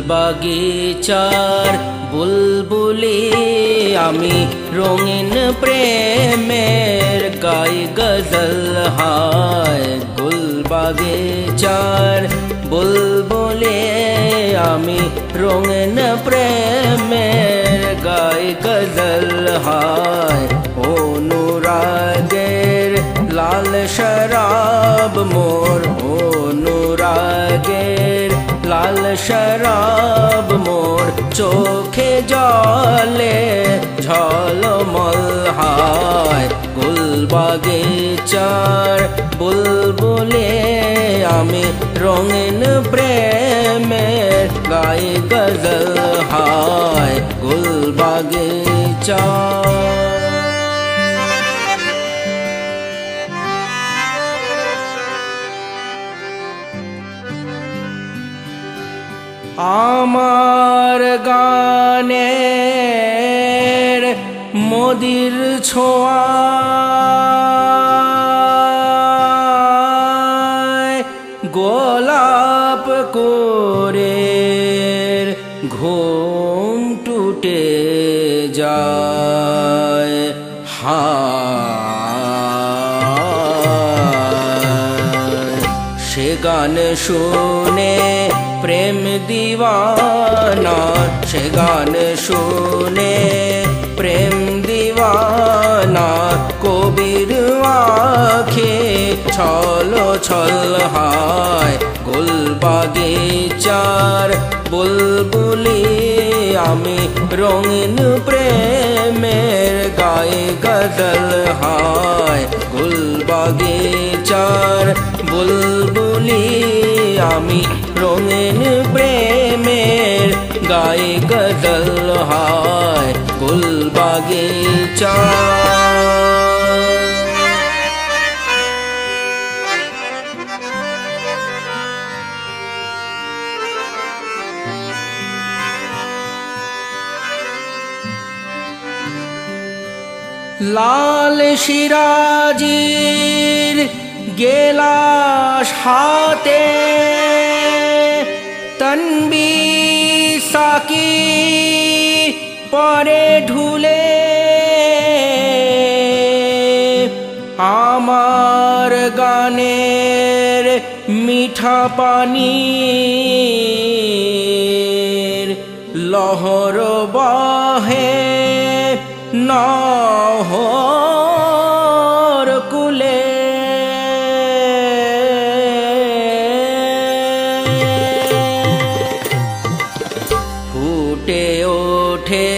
বাগিচার বুলবুলি আমি রঙিন প্রেমের গাই গজল হায় গুল বাগিচার বুলবুলি আমি রঙিন প্রেমের গাই গজল হায় অনুরাগের লাল শরাব মোর অনুরাগের লাল শরাব মোর চোখে জলে ঝলমল হায় গুল বাগিচার বুলবুলি আমি রঙিন প্রেমের গাই গজল হায় গুল বাগিচার। আমার গানের মদির ছোঁয়ায় গোলাপ করে ঘুম টুটে যায় সে গান শুনে প্রেম দিওয়ানা সে গান শুনে প্রেম দিওয়ানা কবির আঁখে ছল ছল হায় গুল বাগিচার বুলবুলি আমি রঙিন প্রেমের গায়ে গজল হায় গুল বাগিচার বুলবুলি আমি রঙিন প্রেমের গায়ে গজল হায় গুল বাগিচার। লাল সিরাজির গেলাস হাতে তনবি সাকি পরে ঢুলে আমার গানের মিঠা পানির লহর বহে নহর কুলে ফুটে ওঠে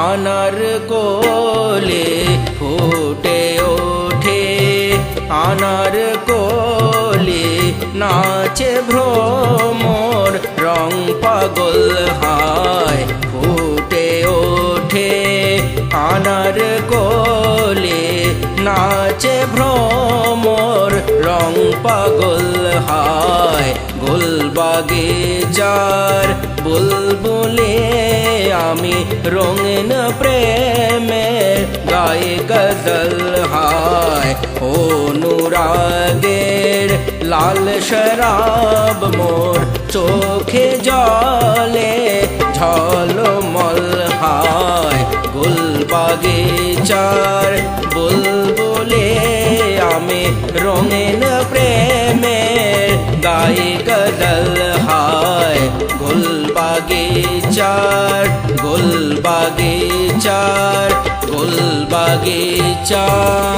আনার কোলে ফুটে ওঠে আনার কোলে নাচে ভ্রমর রং পাগল হায় ফুটে ওঠে আনার কোলে নাচে ভ্রমর রং পাগল হায় গুল বাগিচার বুলবুলি আমি রঙিন প্রেমের গায়ে গজল হায় অনুরাগের লাল শরাব মোর চোখে জলে ঝলমল হায় গুল বাগিচার বুলবুলি আমি রঙিন প্রেমের গায়ে গজল হায় গুল বাগিচার গুল বাগিচার গুল বাগিচার।